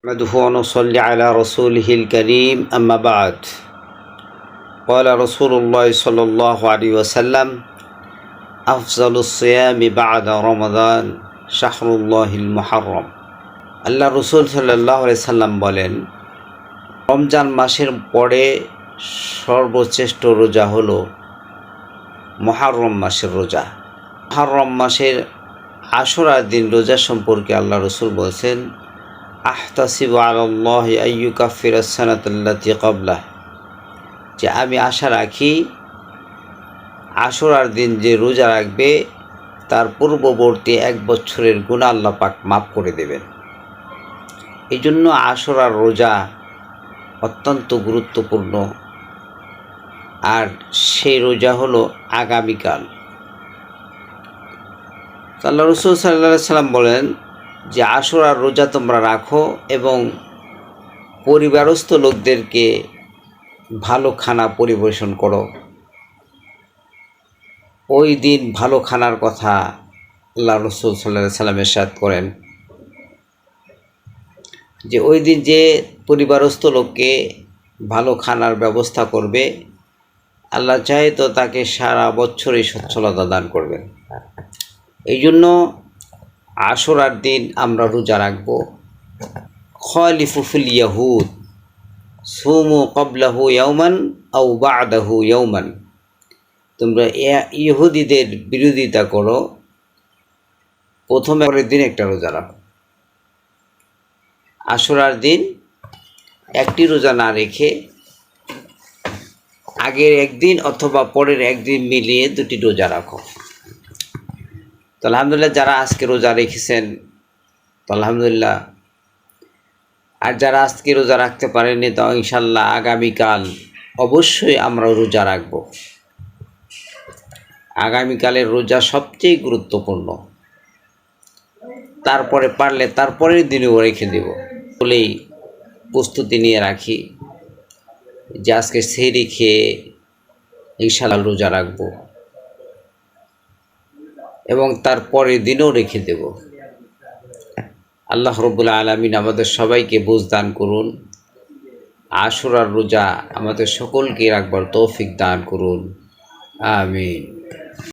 نحمده ونصلي على رسوله الكريم أما بعد قال رسول الله صلى الله عليه وسلم أفضل الصيام بعد رمضان شهر الله المحرم আল্লাহ রসুল সাল্লাল্লাহু আলাইহি সাল্লাম বলেন, রমজান মাসের পরে সর্বশ্রেষ্ঠ রোজা হলো মুহররম মাসের রোজা। মুহররম মাসের আশুরার দিন রোজা সম্পর্কে আল্লাহ রসুল বলছেন, আহতাসিবু আলাল্লাহি আইয়ুকাফিরাস সানাতাল্লাতী ক্বাবলাহ, যে আমি আশা রাখি আশুরার দিন যে রোজা রাখবে তার পূর্ববর্তী 1 বছরের গুনাহ আল্লাহ পাক মাফ করে দেবেন। এই জন্য আশুরার রোজা অত্যন্ত গুরুত্বপূর্ণ। আর সেই রোজা হলো আগামীকাল। আল্লাহ রসুল সাল্লাল্লাহু আলাইহি সাল্লাম বলেন যে আশুরার রোজা তোমরা রাখো এবং পরিবারস্থ লোকদেরকে ভালো খানা পরিবেশন করো। ওই দিন ভালো খানার কথা আল্লাহ রসুল সাল্লাল্লাহু আলাইহি সাল্লাম ইরশাদ করেন যে ওই দিন যে পরিবারস্থ লোককে ভালো খানার ব্যবস্থা করবে, আল্লাহ চাহে তো তাকে সারা বছরই সচ্ছলতা দান করবেন। এই জন্য আশুরার দিন আমরা রোজা রাখবো। খালিফু ফিল ইয়াহুদ সুমু ক্বাবলাহু ইয়াওমান আও বা'দাহু ইয়াওমান, তোমরা ইহুদিদের বিরোধিতা করো, প্রথমে পরের দিন একটা রোজা রাখো। আশুরার দিন একটি রোজা না রেখে আগের একদিন অথবা পরের একদিন মিলিয়ে 2টি রোজা রাখো। তো আলহামদুলিল্লাহ, যারা আজকে রোজা রেখেছেন তো আলহামদুলিল্লাহ, আর যারা আজকে রোজা রাখতে পারেনি তো ইনশাল্লাহ আগামীকাল অবশ্যই আমরা রোজা রাখব। আগামীকালের রোজা সবচেয়ে গুরুত্বপূর্ণ। তারপরে পারলে তারপরের দিনেও রেখে দেব বলেই প্রস্তুতি নিয়ে রাখি যে আজকে সেহরি খেয়ে ইনশাল্লাহ রোজা রাখব এবং তারপরের দিনেও রেখে দেব। আল্লাহ রাব্বুল আলামিন আমাদের সবাইকে বুঝ দান করুন। আশুরার রোজা আমাদের সকলকে রাখবার তৌফিক দান করুন। আমিন।